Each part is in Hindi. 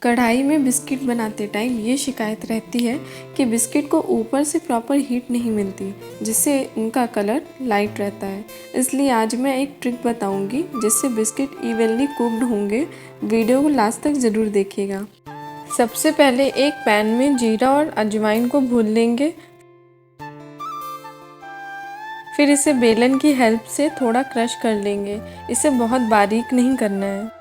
कढ़ाई में बिस्किट बनाते टाइम ये शिकायत रहती है कि बिस्किट को ऊपर से प्रॉपर हीट नहीं मिलती, जिससे उनका कलर लाइट रहता है। इसलिए आज मैं एक ट्रिक बताऊंगी जिससे बिस्किट इवनली कुक्ड होंगे। वीडियो को लास्ट तक ज़रूर देखिएगा। सबसे पहले एक पैन में जीरा और अजवाइन को भून लेंगे। फिर इसे बेलन की हेल्प से थोड़ा क्रश कर लेंगे। इसे बहुत बारीक नहीं करना है।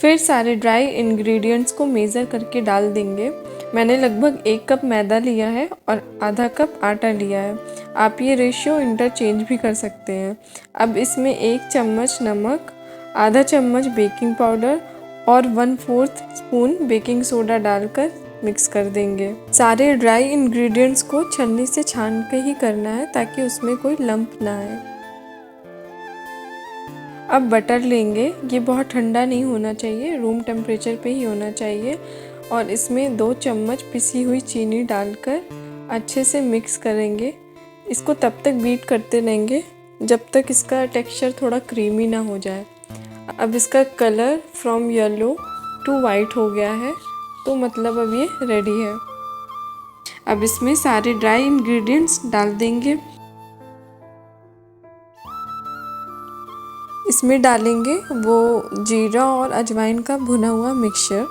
फिर सारे ड्राई इंग्रेडिएंट्स को मेज़र करके डाल देंगे। मैंने लगभग 1 कप मैदा लिया है और आधा कप आटा लिया है। आप ये रेशियो इंटरचेंज भी कर सकते हैं। अब इसमें 1 चम्मच नमक, आधा चम्मच बेकिंग पाउडर और 1/4 स्पून बेकिंग सोडा डालकर मिक्स कर देंगे। सारे ड्राई इंग्रेडिएंट्स को छन्नी से छान के ही करना है ताकि उसमें कोई लंप ना आए। अब बटर लेंगे। ये बहुत ठंडा नहीं होना चाहिए, रूम टेम्परेचर पे ही होना चाहिए। और इसमें 2 चम्मच पिसी हुई चीनी डालकर अच्छे से मिक्स करेंगे। इसको तब तक बीट करते रहेंगे जब तक इसका टेक्सचर थोड़ा क्रीमी ना हो जाए। अब इसका colour from yellow to white हो गया है, तो मतलब अब ये रेडी है। अब इसमें सारे ड्राई इंग्रेडिएंट्स डाल देंगे। इसमें डालेंगे वो जीरा और अजवाइन का भुना हुआ मिक्सचर।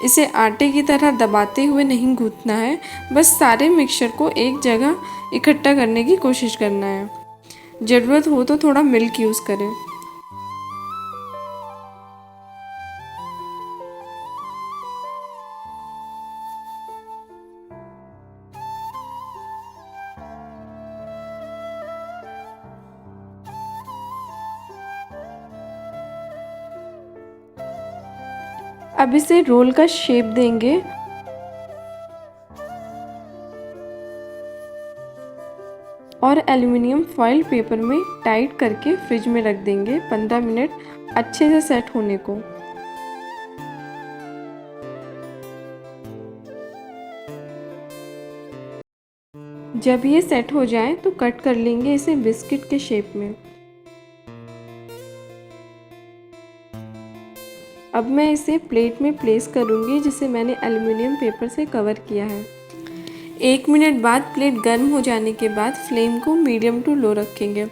इसे आटे की तरह दबाते हुए नहीं गूंथना है, बस सारे मिक्सचर को एक जगह इकट्ठा करने की कोशिश करना है। ज़रूरत हो तो थोड़ा मिल्क यूज़ करें। अब इसे रोल का शेप देंगे। और एल्युमिनियम फॉइल पेपर में टाइट करके फ्रिज में रख देंगे 15 मिनट अच्छे से सेट होने को। जब ये सेट हो जाए तो कट कर लेंगे इसे बिस्किट के शेप में। अब मैं इसे प्लेट में प्लेस करूँगी जिसे मैंने एल्युमिनियम पेपर से कवर किया है। 1 मिनट बाद प्लेट गर्म हो जाने के बाद फ्लेम को मीडियम टू लो रखेंगे।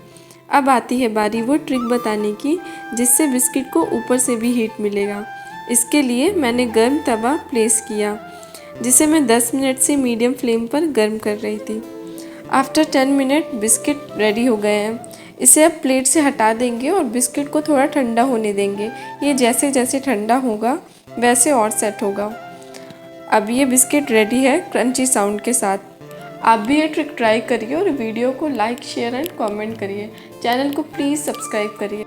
अब आती है बारी वो ट्रिक बताने की जिससे बिस्किट को ऊपर से भी हीट मिलेगा। इसके लिए मैंने गर्म तवा प्लेस किया जिसे मैं 10 मिनट से मीडियम फ्लेम पर गर्म कर रही थी। आफ्टर 10 मिनट बिस्किट रेडी हो गए हैं। इसे अब प्लेट से हटा देंगे और बिस्किट को थोड़ा ठंडा होने देंगे। ये जैसे जैसे ठंडा होगा वैसे और सेट होगा। अब ये बिस्किट रेडी है क्रंची साउंड के साथ। आप भी ये ट्रिक ट्राई करिए और वीडियो को लाइक, शेयर एंड कमेंट करिए। चैनल को प्लीज़ सब्सक्राइब करिए।